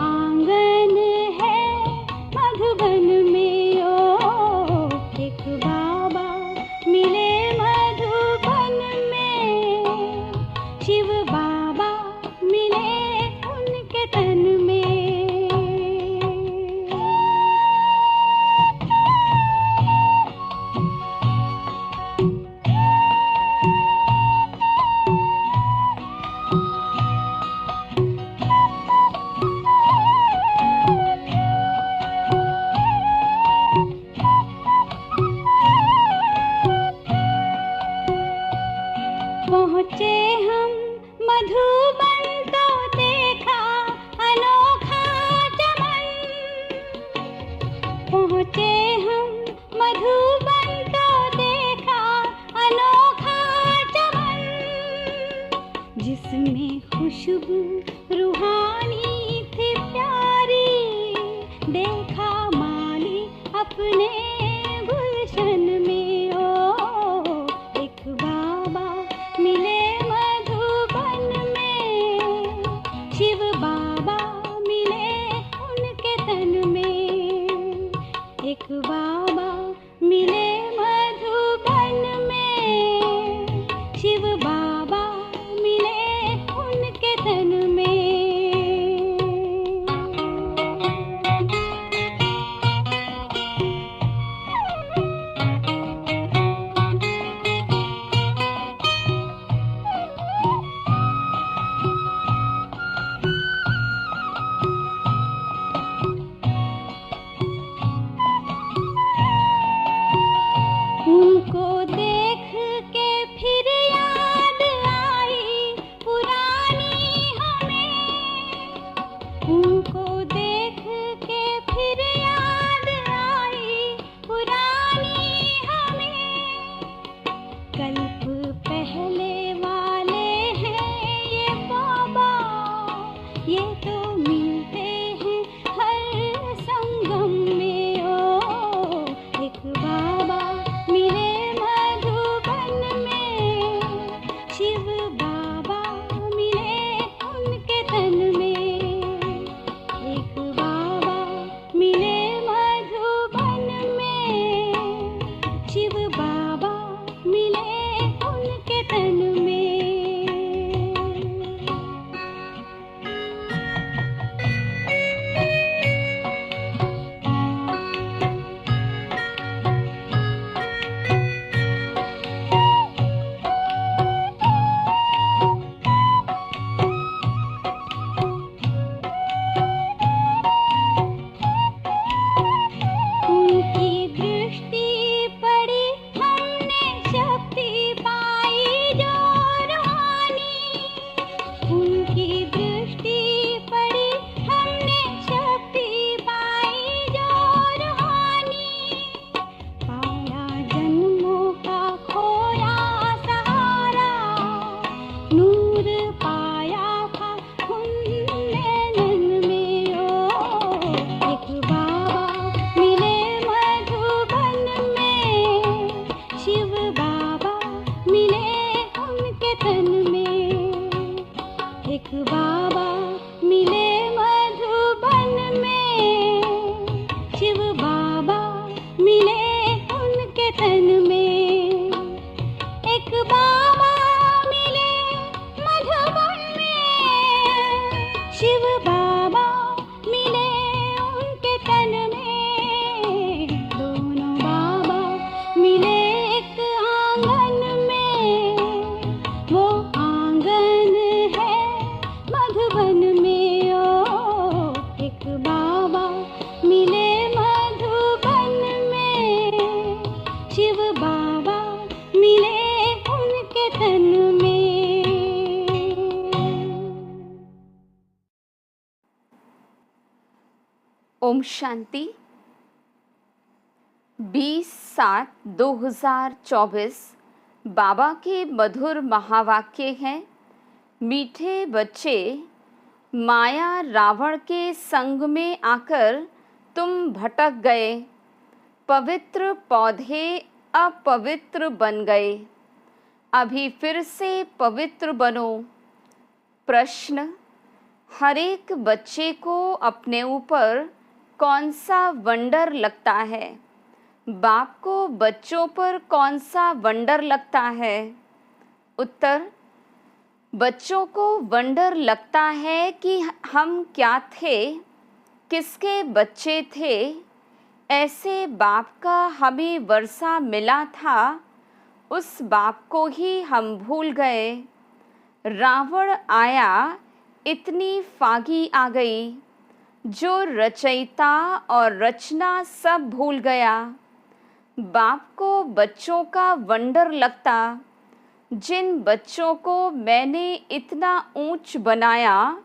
आंगन है मधुबन में, ओ एक बाबा मिले मधुबन में, शिव बाबा मिले उनके तन में। पहुँचे हम मधुबन तो देखा अनोखा चमन, पहुँचे हम मधुबन तो देखा अनोखा चमन, जिसमें खुशबू रूहानी थी प्यारी, देखा माली अपने गुलशन में, ओ एक बाबा मिले मधुबन में, शिव बाबा मिले उनके तन में, एक बाबा मिले मधुबन में, शिव बाबा मिले उनके तन में। उनको देख के फिर याद आई पुरानी हमें, उनको देख के फिर याद आई पुरानी हमें, कल्प पहले वाले हैं ये बाबा, ये तो मिलते हैं हर संगम में, ओ एक बाबा मिले मधुबन में, शिव बाबा मिले उनके तन में, एक बाबा मिले मधुबन में, शिव बाबा मिले उनके तन में। उनकी दृष्टि पड़ी हमने शक्ति पाई जो रूहानी, उनकी दृष्टि पड़ी हमने शक्ति पाई जो रूहानी, पाया जन्मों का खोया सहारा, नूर पाया था उनने नैन में, ओ एक बाबा मिले मधुबन में, शिव बाबा मिले उनके तन में, एक बाबा मिले मधुबन में, शिव बाबा मिले उनके तन में, एक बाबा मिले मधुबन में, शिव बाबा मिले उनके तन में, दोनों बाबा मिले एक आंगन में, वो आंगन है मधुबन में, ओ एक बाबा मिले मधुबन में, शिव बाबा मिले उनके तन में। ओम शांति। 20/7/2024 बाबा के मधुर महावाक्य हैं। मीठे बच्चे, माया रावण के संग में आकर तुम भटक गए, पवित्र पौधे अपवित्र बन गए, अभी फिर से पवित्र बनो। प्रश्न, हर एक बच्चे को अपने ऊपर कौन सा वंडर लगता है? बाप को बच्चों पर कौन सा वंडर लगता है? उत्तर, बच्चों को वंडर लगता है कि हम क्या थे, किसके बच्चे थे। ऐसे बाप का हमें वर्षा मिला था, उस बाप को ही हम भूल गए। रावण आया, इतनी फागी आ गई, जो रचयिता और रचना सब भूल गया। बाप को बच्चों का वंडर लगता, जिन बच्चों को मैंने इतना ऊंच बनाया,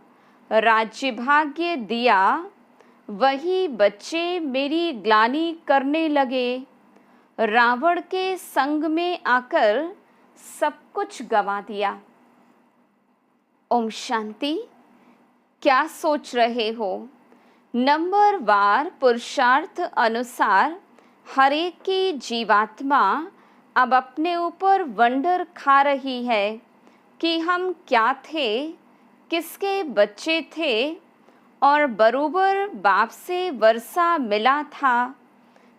राज्य भाग्य दिया, वही बच्चे मेरी ग्लानि करने लगे। रावण के संग में आकर सब कुछ गंवा दिया। ओम शांति। क्या सोच रहे हो? नंबरवार पुरुषार्थ अनुसार हर एक की जीवात्मा अब अपने ऊपर वंडर खा रही है कि हम क्या थे, किसके बच्चे थे, और बरोबर बाप से वर्षा मिला था,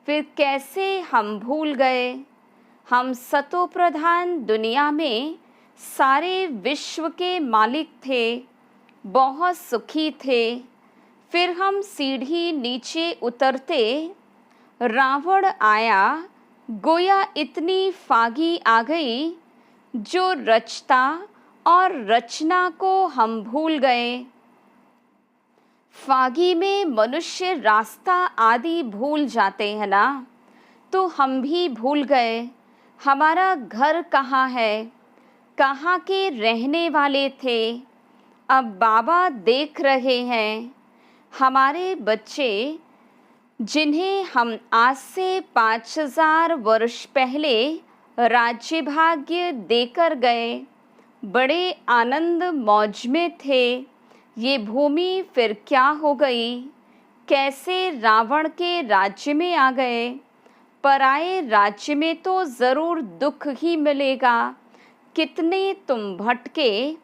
फिर कैसे हम भूल गए। हम सतो प्रधान दुनिया में सारे विश्व के मालिक थे, बहुत सुखी थे। फिर हम सीढ़ी नीचे उतरते, रावण आया, गोया इतनी फागी आ गई, जो रचता और रचना को हम भूल गए। फागी में मनुष्य रास्ता आदि भूल जाते हैं ना, तो हम भी भूल गए हमारा घर कहाँ है, कहाँ के रहने वाले थे। अब बाबा देख रहे हैं हमारे बच्चे, जिन्हें हम आज से 5000 वर्ष पहले राज्य भाग्य देकर गए, बड़े आनंद मौज में थे। ये भूमि फिर क्या हो गई, कैसे रावण के राज्य में आ गए। पराए राज्य में तो ज़रूर दुख ही मिलेगा। कितने तुम भटके,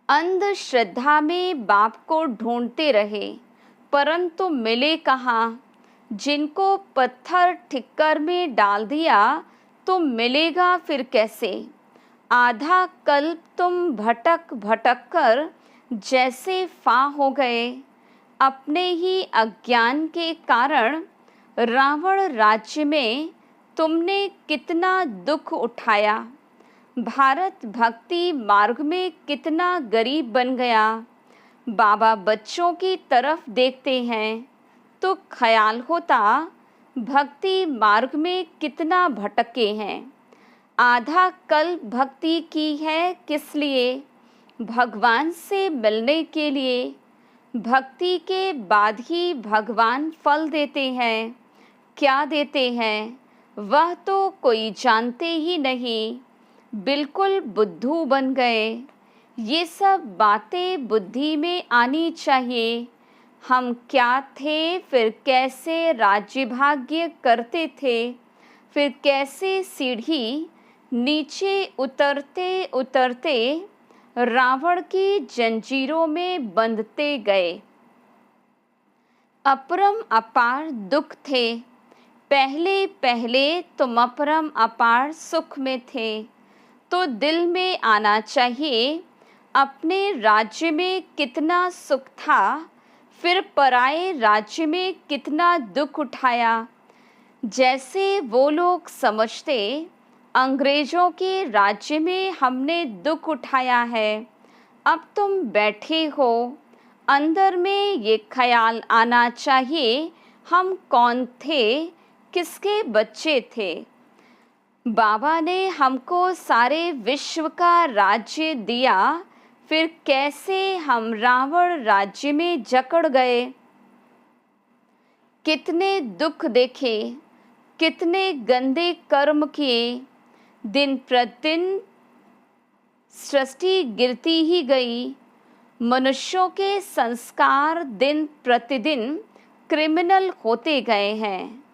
अंधश्रद्धा में बाप को ढूंढते रहे, परंतु मिले कहाँ। जिनको पत्थर ठिक्कर में डाल दिया तो मिलेगा फिर कैसे। आधा कल्प तुम भटक भटक कर जैसे फा हो गए। अपने ही अज्ञान के कारण रावण राज्य में तुमने कितना दुख उठाया। भारत भक्ति मार्ग में कितना गरीब बन गया। बाबा बच्चों की तरफ देखते हैं तो ख्याल होता भक्ति मार्ग में कितना भटके हैं। आधा कल्प भक्ति की है किस लिए? भगवान से मिलने के लिए। भक्ति के बाद ही भगवान फल देते हैं। क्या देते हैं वह तो कोई जानते ही नहीं। बिल्कुल बुद्धू बन गए। ये सब बातें बुद्धि में आनी चाहिए। हम क्या थे, फिर कैसे राज्य भाग्य करते थे, फिर कैसे सीढ़ी नीचे उतरते उतरते रावण की जंजीरों में बंधते गए। अपरम अपार दुख थे। पहले पहले तुम अपरम अपार सुख में थे, तो दिल में आना चाहिए अपने राज्य में कितना सुख था, फिर पराए राज्य में कितना दुख उठाया। जैसे वो लोग समझते अंग्रेजों के राज्य में हमने दुख उठाया है। अब तुम बैठे हो, अंदर में ये ख्याल आना चाहिए हम कौन थे, किसके बच्चे थे। बाबा ने हमको सारे विश्व का राज्य दिया, फिर कैसे हम रावण राज्य में जकड़ गए। कितने दुख देखे, कितने गंदे कर्म किए। दिन प्रतिदिन सृष्टि गिरती ही गई। मनुष्यों के संस्कार दिन प्रतिदिन क्रिमिनल होते गए हैं।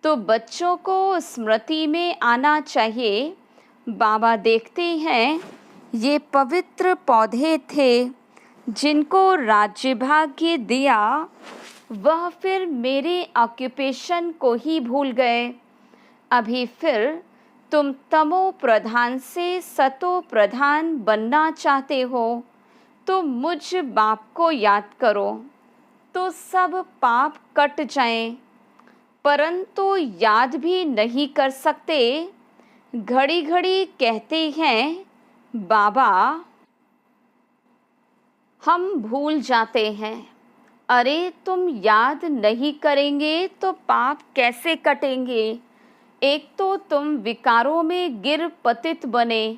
तो बच्चों को स्मृति में आना चाहिए। बाबा देखते हैं ये पवित्र पौधे थे, जिनको राज्य भाग्य दिया वह फिर मेरे ऑक्यूपेशन को ही भूल गए। अभी फिर तुम तमो प्रधान से सतो प्रधान बनना चाहते हो तो मुझ बाप को याद करो तो सब पाप कट जाएं, परंतु याद भी नहीं कर सकते। घड़ी घड़ी कहते हैं बाबा, हम भूल जाते हैं। अरे तुम याद नहीं करेंगे तो पाप कैसे कटेंगे? एक तो तुम विकारों में गिर पतित बने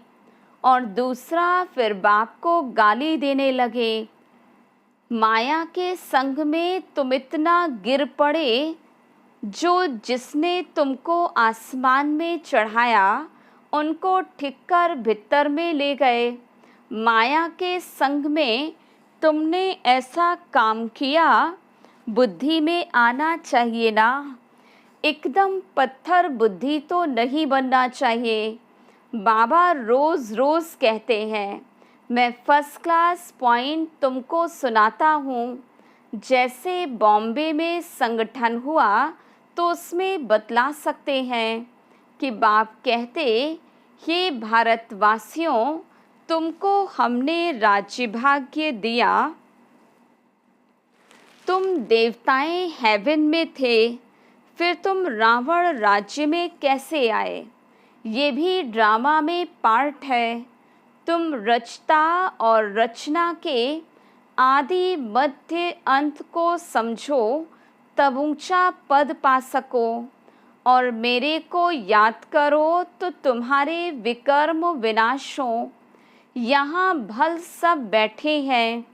और दूसरा फिर बाप को गाली देने लगे। माया के संग में तुम इतना गिर पड़े, जो जिसने तुमको आसमान में चढ़ाया उनको ठीक कर भीतर में ले गए। माया के संग में तुमने ऐसा काम किया, बुद्धि में आना चाहिए ना। एकदम पत्थर बुद्धि तो नहीं बनना चाहिए। बाबा रोज़ रोज़ कहते हैं, मैं फर्स्ट क्लास पॉइंट तुमको सुनाता हूँ। जैसे बॉम्बे में संगठन हुआ तो उसमें बतला सकते हैं कि बाप कहते, हे भारतवासियों, तुमको हमने राज्य भाग्य दिया। तुम देवताएं हेवन में थे, फिर तुम रावण राज्य में कैसे आए? ये भी ड्रामा में पार्ट है। तुम रचता और रचना के आदि मध्य अंत को समझो, तब ऊंचा पद पा सको। और मेरे को याद करो तो तुम्हारे विकर्म विनाश हो। यहाँ भल सब बैठे हैं,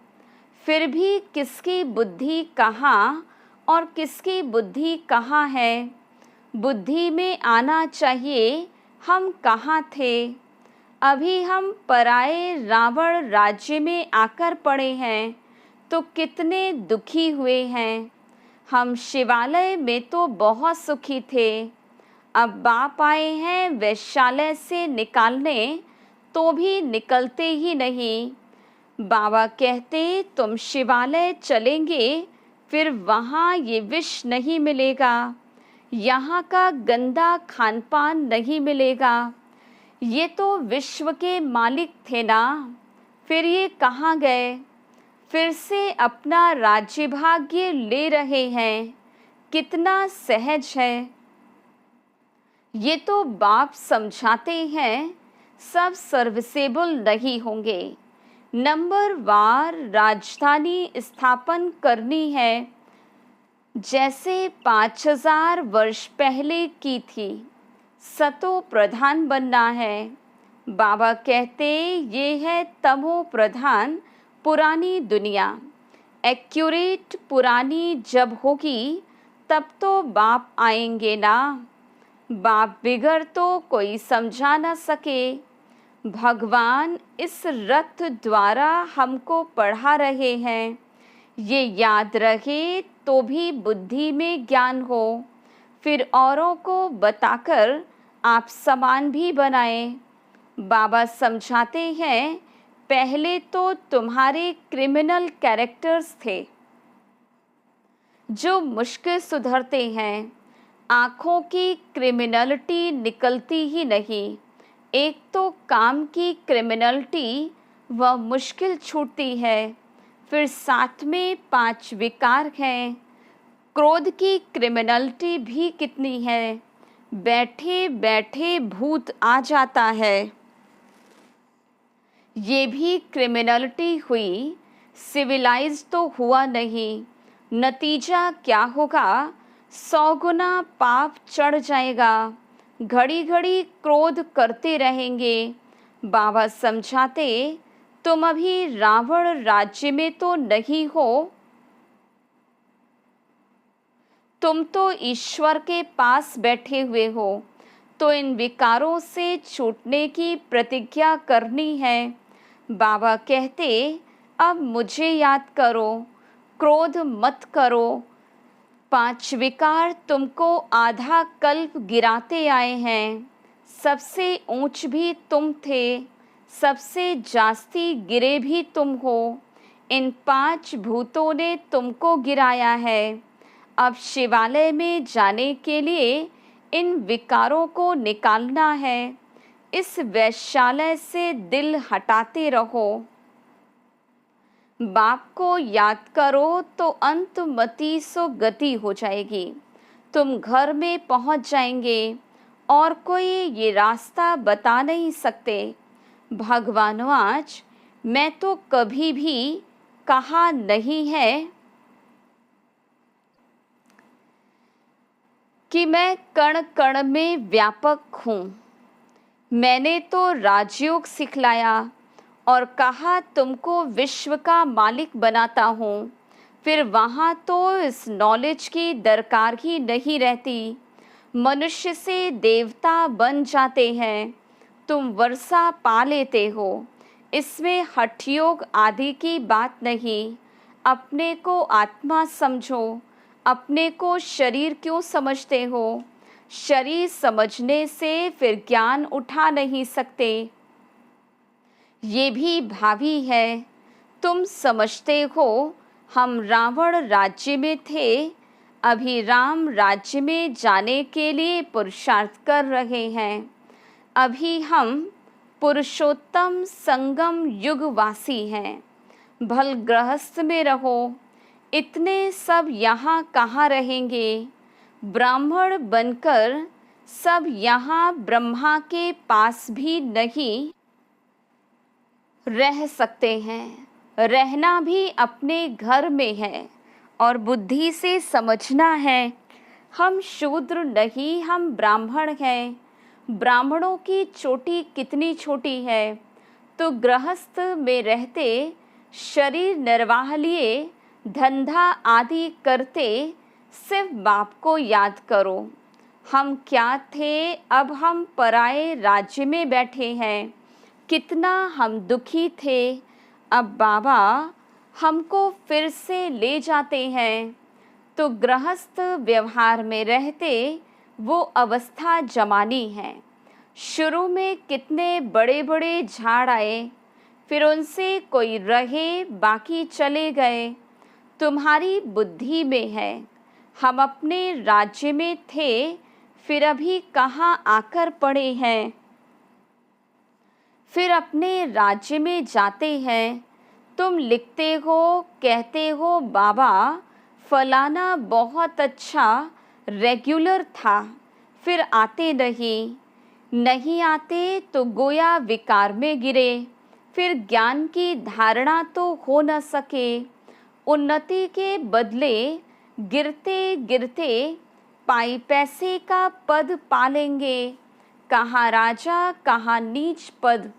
फिर भी किसकी बुद्धि कहाँ और किसकी बुद्धि कहाँ है? बुद्धि में आना चाहिए, हम कहाँ थे? अभी हम पराए रावण राज्य में आकर पड़े हैं तो कितने दुखी हुए हैं। हम शिवालय में तो बहुत सुखी थे, अब बाप आए हैं वैश्यालय से निकालने तो भी निकलते ही नहीं। बाबा कहते, तुम शिवालय चलेंगे फिर वहाँ ये विष नहीं मिलेगा, यहाँ का गंदा खान पान नहीं मिलेगा। ये तो विश्व के मालिक थे ना, फिर ये कहाँ गए? फिर से अपना राज्य भाग्य ले रहे हैं, कितना सहज है। ये तो बाप समझाते हैं सब सर्विसेबल नहीं होंगे। नंबर वार राजधानी स्थापन करनी है, जैसे 5000 वर्ष पहले की थी। सतो प्रधान बनना है। बाबा कहते, ये है तमो प्रधान पुरानी दुनिया। एक्यूरेट पुरानी जब होगी तब तो बाप आएंगे ना। बाप बिगड़ तो कोई समझा न सके। भगवान इस रथ द्वारा हमको पढ़ा रहे हैं। ये याद रहे तो भी बुद्धि में ज्ञान हो, फिर औरों को बताकर आप समान भी बनाएं। बाबा समझाते हैं, पहले तो तुम्हारे क्रिमिनल कैरेक्टर्स थे जो मुश्किल सुधरते हैं। आँखों की क्रिमिनलिटी निकलती ही नहीं। एक तो काम की क्रिमिनलिटी वह मुश्किल छूटती है, फिर साथ में 5 विकार हैं। क्रोध की क्रिमिनलिटी भी कितनी है, बैठे बैठे भूत आ जाता है। ये भी क्रिमिनलिटी हुई, सिविलाइज तो हुआ नहीं। नतीजा क्या होगा? 100 गुना पाप चढ़ जाएगा। घड़ी घड़ी क्रोध करते रहेंगे। बाबा समझाते, तुम अभी रावण राज्य में तो नहीं हो, तुम तो ईश्वर के पास बैठे हुए हो, तो इन विकारों से छूटने की प्रतिज्ञा करनी है। बाबा कहते, अब मुझे याद करो, क्रोध मत करो। 5 विकार तुमको आधा कल्प गिराते आए हैं। सबसे ऊंच भी तुम थे, सबसे जास्ती गिरे भी तुम हो। इन 5 भूतों ने तुमको गिराया है। अब शिवालय में जाने के लिए इन विकारों को निकालना है। इस वैश्यालय से दिल हटाते रहो। बाप को याद करो तो अंतमति सो गति हो जाएगी। तुम घर में पहुंच जाएंगे और कोई ये रास्ता बता नहीं सकते। भगवान आज मैं तो कभी भी कहा नहीं है कि मैं कण कण में व्यापक हूँ। मैंने तो राजयोग सिखलाया और कहा तुमको विश्व का मालिक बनाता हूँ। फिर वहाँ तो इस नॉलेज की दरकार ही नहीं रहती। मनुष्य से देवता बन जाते हैं। तुम वर्षा पा लेते हो। इसमें हठयोग आदि की बात नहीं। अपने को आत्मा समझो। अपने को शरीर क्यों समझते हो? शरीर समझने से फिर ज्ञान उठा नहीं सकते। ये भी भावी है। तुम समझते हो हम रावण राज्य में थे, अभी राम राज्य में जाने के लिए पुरुषार्थ कर रहे हैं। अभी हम पुरुषोत्तम संगम युगवासी हैं। भल गृहस्थ में रहो। इतने सब यहाँ कहाँ रहेंगे? ब्राह्मण बनकर सब यहाँ ब्रह्मा के पास भी नहीं रह सकते हैं। रहना भी अपने घर में है और बुद्धि से समझना है। हम शूद्र नहीं, हम ब्राह्मण हैं। ब्राह्मणों की चोटी कितनी छोटी है। तो गृहस्थ में रहते शरीर निर्वाह लिए धंधा आदि करते सिर्फ बाप को याद करो। हम क्या थे, अब हम पराए राज्य में बैठे हैं। कितना हम दुखी थे, अब बाबा हमको फिर से ले जाते हैं। तो गृहस्थ व्यवहार में रहते वो अवस्था जमानी है। शुरू में कितने बड़े बड़े झाड़ आए, फिर उनसे कोई रहे बाकी चले गए। तुम्हारी बुद्धि में है। हम अपने राज्य में थे, फिर अभी कहाँ आकर पड़े हैं। फिर अपने राज्य में जाते हैं। तुम लिखते हो, कहते हो बाबा फलाना बहुत अच्छा रेगुलर था, फिर आते नहीं आते तो गोया विकार में गिरे। फिर ज्ञान की धारणा तो हो न सके। उन्नति के बदले गिरते गिरते पाई पैसे का पद पालेंगे। कहाँ राजा, कहाँ नीच पद।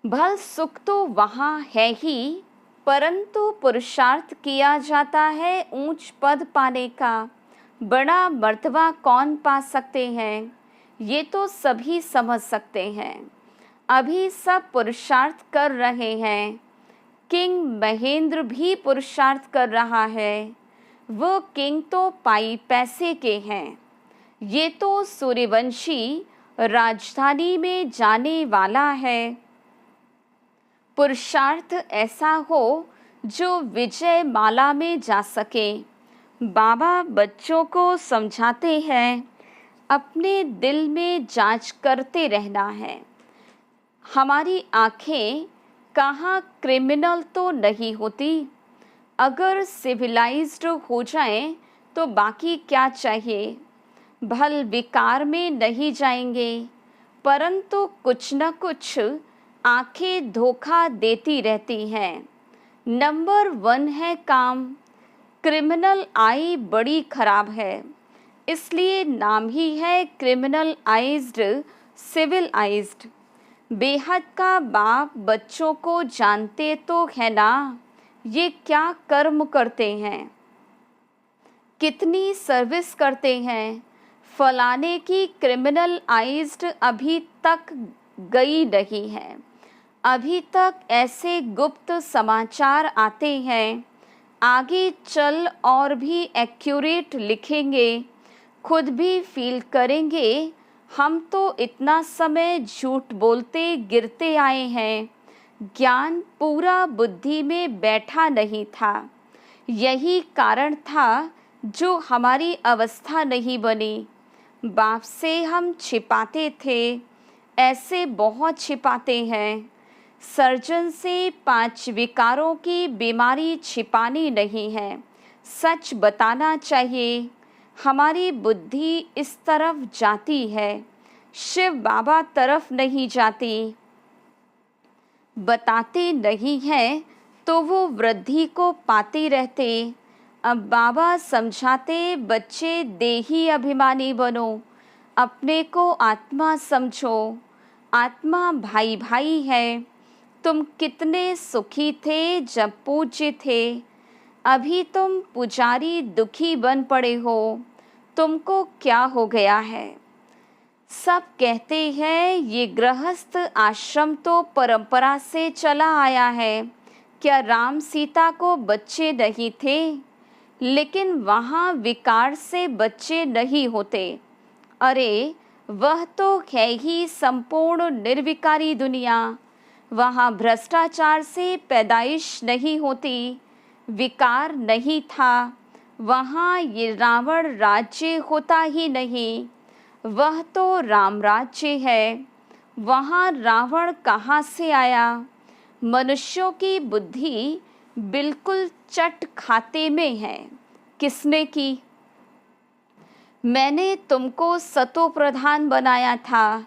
भल सुख तो वहाँ है ही, परंतु पुरुषार्थ किया जाता है ऊंच पद पाने का। बड़ा मर्तबा कौन पा सकते हैं, ये तो सभी समझ सकते हैं। अभी सब पुरुषार्थ कर रहे हैं। किंग महेंद्र भी पुरुषार्थ कर रहा है। वो किंग तो पाई पैसे के हैं। ये तो सूर्यवंशी राजधानी में जाने वाला है। पुरुषार्थ ऐसा हो जो विजय माला में जा सके। बाबा बच्चों को समझाते हैं, अपने दिल में जांच करते रहना है। हमारी आँखें कहाँ क्रिमिनल तो नहीं होती। अगर सिविलाइज्ड हो जाएं तो बाकी क्या चाहिए। भल विकार में नहीं जाएंगे, परंतु कुछ न कुछ आंखें धोखा देती रहती हैं। नंबर 1 है काम। क्रिमिनल आई बड़ी खराब है, इसलिए नाम ही है क्रिमिनल आइज्ड सिविलाइज्ड। बेहद का बाप बच्चों को जानते तो है ना, ये क्या कर्म करते हैं, कितनी सर्विस करते हैं। फलाने की क्रिमिनल आइज्ड अभी तक गई नहीं है। अभी तक ऐसे गुप्त समाचार आते हैं, आगे चल और भी एक्यूरेट लिखेंगे। खुद भी फील करेंगे हम तो इतना समय झूठ बोलते गिरते आए हैं, ज्ञान पूरा बुद्धि में बैठा नहीं था। यही कारण था जो हमारी अवस्था नहीं बनी। बाप से हम छिपाते थे, ऐसे बहुत छिपाते हैं। सर्जन से 5 विकारों की बीमारी छिपानी नहीं है, सच बताना चाहिए। हमारी बुद्धि इस तरफ जाती है, शिव बाबा तरफ नहीं जाती। बताते नहीं हैं तो वो वृद्धि को पाते रहते। अब बाबा समझाते, बच्चे देही अभिमानी बनो, अपने को आत्मा समझो। आत्मा भाई भाई है। तुम कितने सुखी थे जब पूज्य थे, अभी तुम पुजारी दुखी बन पड़े हो। तुमको क्या हो गया है? सब कहते हैं ये गृहस्थ आश्रम तो परंपरा से चला आया है। क्या राम सीता को बच्चे नहीं थे? लेकिन वहाँ विकार से बच्चे नहीं होते। अरे वह तो है ही संपूर्ण निर्विकारी दुनिया। वहाँ भ्रष्टाचार से पैदाइश नहीं होती, विकार नहीं था। वहाँ ये रावण राज्य होता ही नहीं, वह तो राम राज्य है। वहाँ रावण कहाँ से आया? मनुष्यों की बुद्धि बिल्कुल चट खाते में है। किसने की? मैंने तुमको सतो प्रधान बनाया था,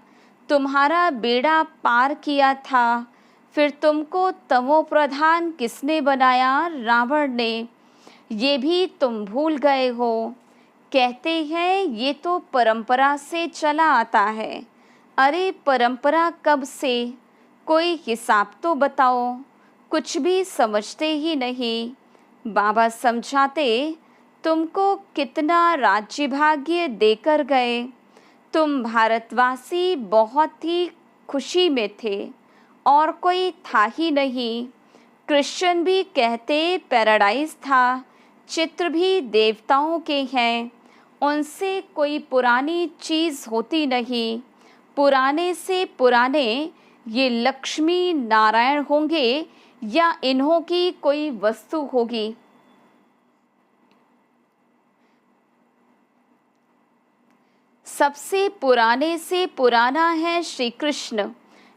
तुम्हारा बेड़ा पार किया था। फिर तुमको तमो प्रधान किसने बनाया? रावण ने। ये भी तुम भूल गए हो। कहते हैं ये तो परंपरा से चला आता है। अरे परंपरा कब से? कोई हिसाब तो बताओ। कुछ भी समझते ही नहीं। बाबा समझाते, तुमको कितना राज्य भाग्य देकर गए। तुम भारतवासी बहुत ही खुशी में थे और कोई था ही नहीं। कृष्ण भी कहते पैराडाइज था। चित्र भी देवताओं के हैं, उनसे कोई पुरानी चीज़ होती नहीं। पुराने से पुराने ये लक्ष्मी नारायण होंगे या इन्हों की कोई वस्तु होगी? सबसे पुराने से पुराना है श्री कृष्ण।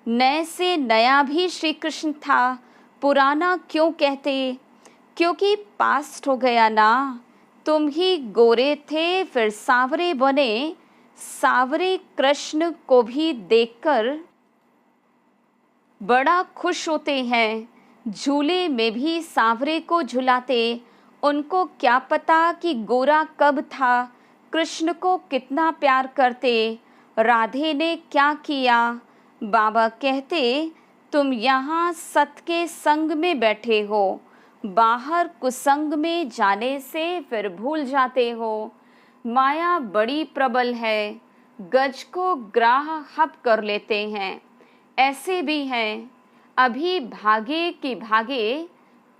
नए से नया भी श्री कृष्ण था। पुराना क्यों कहते? क्योंकि पास्ट हो गया ना। तुम ही गोरे थे फिर सांवरे बने। सांवरे कृष्ण को भी देखकर बड़ा खुश होते हैं। झूले में भी सांवरे को झुलाते। उनको क्या पता कि गोरा कब था। कृष्ण को कितना प्यार करते। राधे ने क्या किया? बाबा कहते, तुम यहाँ सत के संग में बैठे हो, बाहर कुसंग में जाने से फिर भूल जाते हो। माया बड़ी प्रबल है, गज को ग्राह हप कर लेते हैं। ऐसे भी हैं, अभी भागे कि भागे,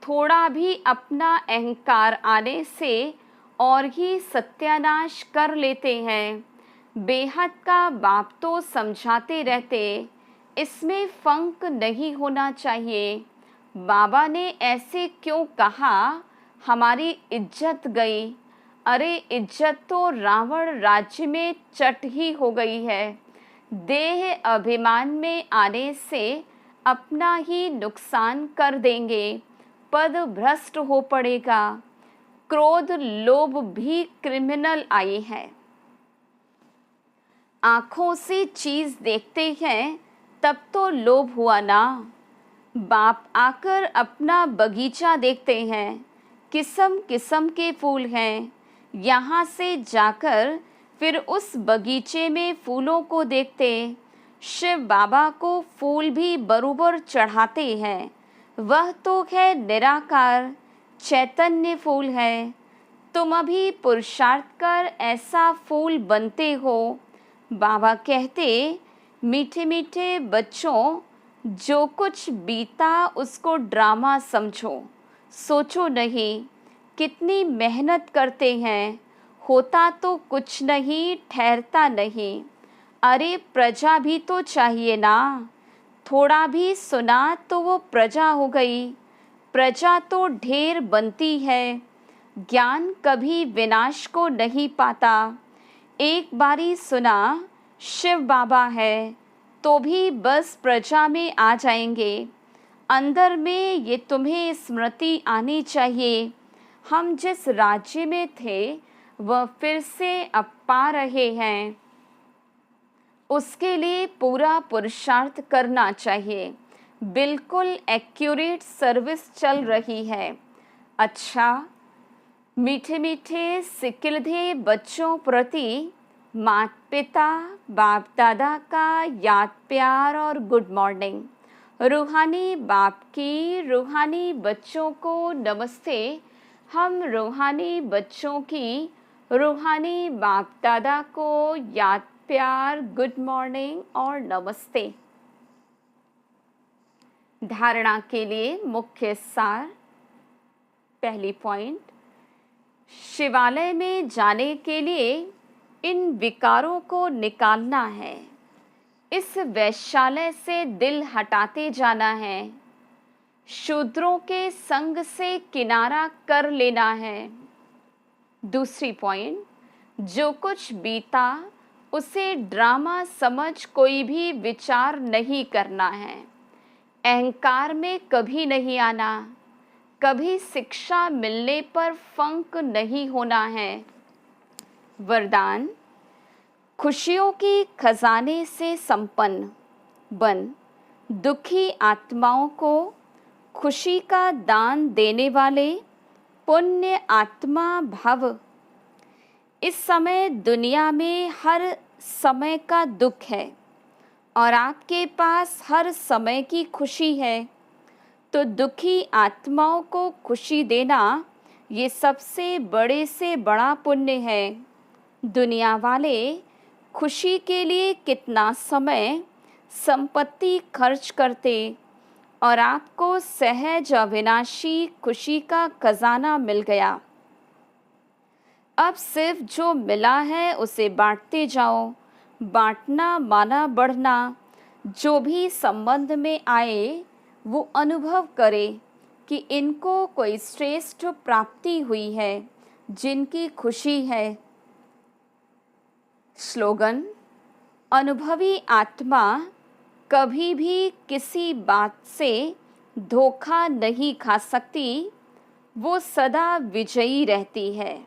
थोड़ा भी अपना अहंकार आने से और ही सत्यानाश कर लेते हैं। बेहद का बाप तो समझाते रहते, इसमें फंक नहीं होना चाहिए। बाबा ने ऐसे क्यों कहा? हमारी इज्जत गई। अरे इज्जत तो रावण राज्य में चट ही हो गई है। देह अभिमान में आने से अपना ही नुकसान कर देंगे। पद भ्रष्ट हो पड़ेगा। क्रोध लोभ भी क्रिमिनल आई है। आँखों से चीज़ देखते हैं तब तो लोभ हुआ ना। बाप आकर अपना बगीचा देखते हैं, किस्म किस्म के फूल हैं। यहाँ से जाकर फिर उस बगीचे में फूलों को देखते। शिव बाबा को फूल भी बरूबर चढ़ाते हैं। वह तो है निराकार चैतन्य फूल है। तुम अभी पुरुषार्थ कर ऐसा फूल बनते हो। बाबा कहते, मीठे मीठे बच्चों, जो कुछ बीता उसको ड्रामा समझो, सोचो नहीं। कितनी मेहनत करते हैं, होता तो कुछ नहीं, ठहरता नहीं। अरे प्रजा भी तो चाहिए ना। थोड़ा भी सुना तो वो प्रजा हो गई, प्रजा तो ढेर बनती है। ज्ञान कभी विनाश को नहीं पाता। एक बारी सुना शिव बाबा है तो भी बस प्रजा में आ जाएंगे। अंदर में ये तुम्हें स्मृति आनी चाहिए, हम जिस राज्य में थे वह फिर से अब पा रहे हैं। उसके लिए पूरा पुरुषार्थ करना चाहिए। बिल्कुल एक्यूरेट सर्विस चल रही है। अच्छा, मीठे मीठे सिकिलधे बच्चों प्रति माता पिता बाप दादा का याद प्यार और गुड मॉर्निंग। रूहानी बाप की रूहानी बच्चों को नमस्ते। हम रूहानी बच्चों की रूहानी बाप दादा को याद प्यार गुड मॉर्निंग और नमस्ते। धारणा के लिए मुख्य सार। पहली पॉइंट, शिवालय में जाने के लिए इन विकारों को निकालना है। इस वैश्यालय से दिल हटाते जाना है। शूद्रों के संग से किनारा कर लेना है। दूसरी पॉइंट, जो कुछ बीता उसे ड्रामा समझ कोई भी विचार नहीं करना है। अहंकार में कभी नहीं आना। कभी शिक्षा मिलने पर फंक नहीं होना है। वरदान, खुशियों की खजाने से संपन्न बन दुखी आत्माओं को खुशी का दान देने वाले पुण्य आत्मा भव। इस समय दुनिया में हर समय का दुख है और आपके पास हर समय की खुशी है, तो दुखी आत्माओं को खुशी देना ये सबसे बड़े से बड़ा पुण्य है। दुनिया वाले खुशी के लिए कितना समय संपत्ति खर्च करते और आपको सहज अविनाशी खुशी का खजाना मिल गया। अब सिर्फ जो मिला है उसे बांटते जाओ। बांटना माना बढ़ना। जो भी संबंध में आए वो अनुभव करे कि इनको कोई श्रेष्ठ प्राप्ति हुई है, जिनकी खुशी है। स्लोगन, अनुभवी आत्मा कभी भी किसी बात से धोखा नहीं खा सकती, वो सदा विजयी रहती है।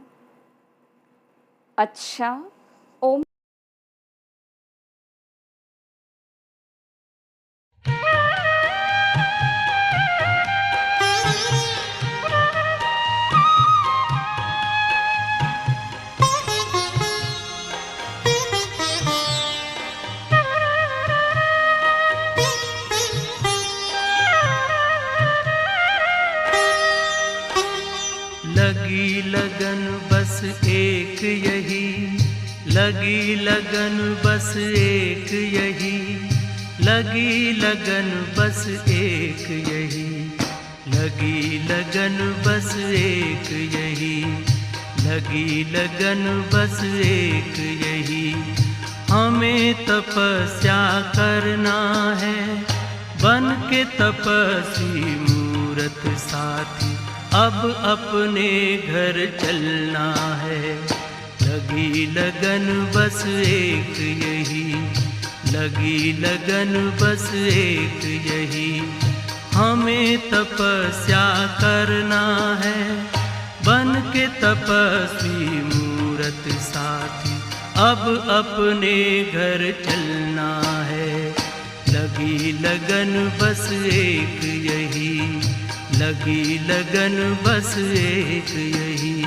अच्छा, ओम। लगी लगन बस एक यही, लगी लगन बस एक यही, लगी लगन बस एक यही, लगी लगन बस एक यही, लगी लगन बस एक यही। हमें तपस्या करना है, बन के तपस्वी मूरत साथी, अब अपने घर चलना है। लगी लगन बस एक यही, लगी लगन बस एक यही। हमें तपस्या करना है, बन के तपस्वी मूरत साथी, अब अपने घर चलना है। लगी लगन बस एक यही, लगी लगन बस एक यही।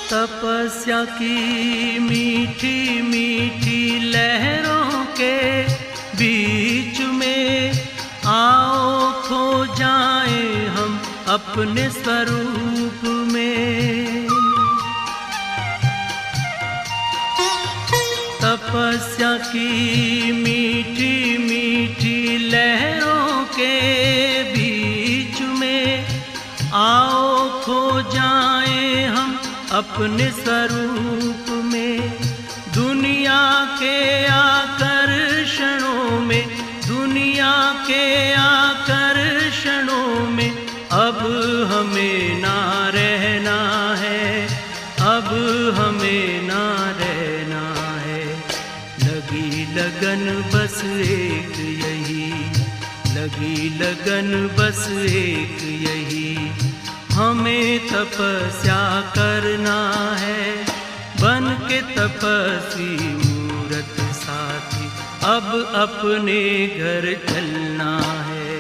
तपस्या की मीठी मीठी लहरों के बीच में आओ खो जाएं हम अपने स्वरूप में। तपस्या की मीठी मीठी जाएं हम अपने स्वरूप में। दुनिया के आकर्षणों में, दुनिया के आकर्षणों में अब हमें ना रहना है, अब हमें ना रहना है। लगी लगन बस एक यही, लगी लगन बस एक यही, हमें तपस्या करना है। बन के तपस्वी मूरत साथी अब अपने घर चलना है।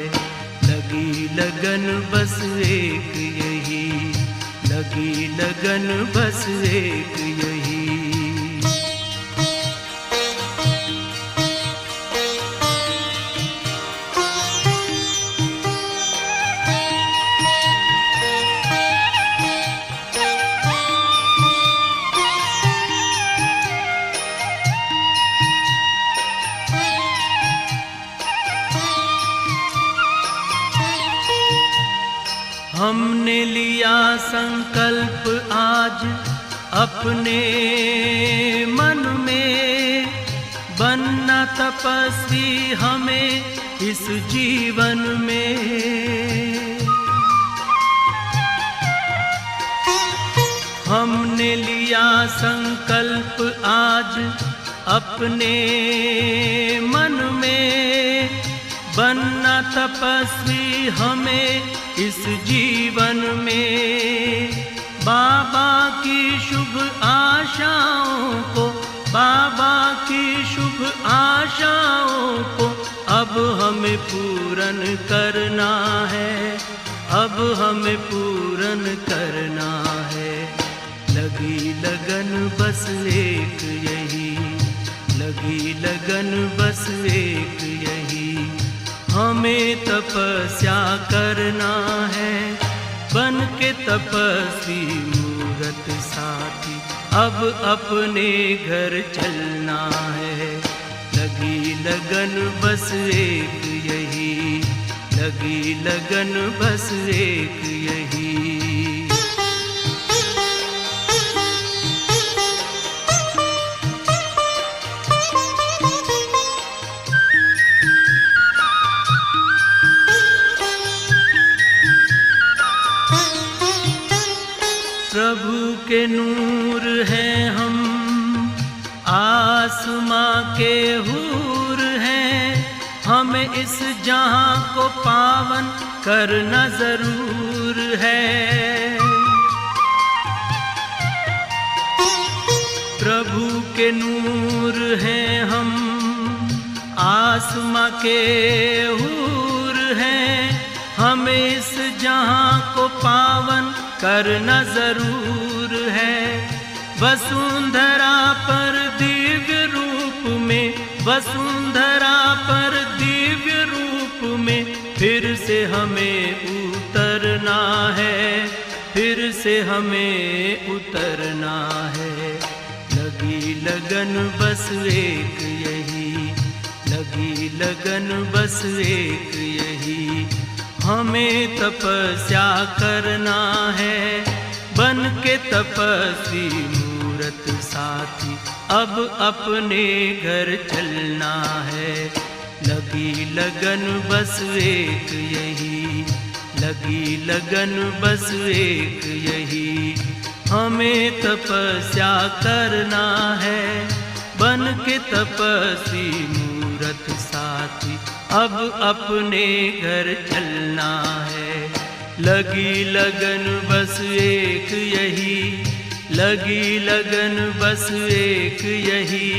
लगी लगन बस एक यही, लगी लगन बस एक यही। हमने लिया संकल्प आज अपने मन में, बनना तपस्वी हमें इस जीवन में। हमने लिया संकल्प आज अपने मन में, बनना तपस्वी हमें इस जीवन में। बाबा की शुभ आशाओं को, बाबा की शुभ आशाओं को अब हमें पूर्ण करना है, अब हमें पूर्ण करना है। लगी लगन बस एक यही, लगी लगन बस एक यही, हमें तपस्या करना है। बन के तपस्वी मूरत साथी अब अपने घर चलना है। लगी लगन बस एक यही, लगी लगन बस एक यही। प्रभु के नूर हैं हम, आसमां के हूर हैं, हमें इस जहां को पावन करना जरूर है। प्रभु के नूर हैं हम, आसमां के हूर हैं, हमें इस जहां को पावन करना जरूर है। वसुंधरा पर दिव्य रूप में, वसुंधरा पर दिव्य रूप में फिर से हमें उतरना है, फिर से हमें उतरना है। लगी लगन बस एक यही, लगी लगन बस एक यही, हमें तपस्या करना है। बन के तपस्वी मूरत साथी अब अपने घर चलना है। लगी लगन बस एक यही, लगी लगन बस एक यही, हमें तपस्या करना है। बन के तपस्वी मूरत साथी अब अपने घर चलना है। लगी लगन बस एक यही, लगी लगन बस एक यही,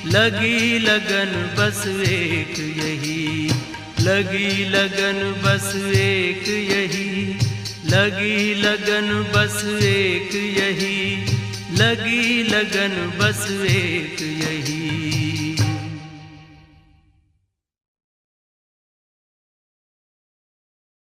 लगी लगन बस एक यही, लगी लगन बस एक यही, लगी लगन बस एक यही, लगी लगन बस एक यही।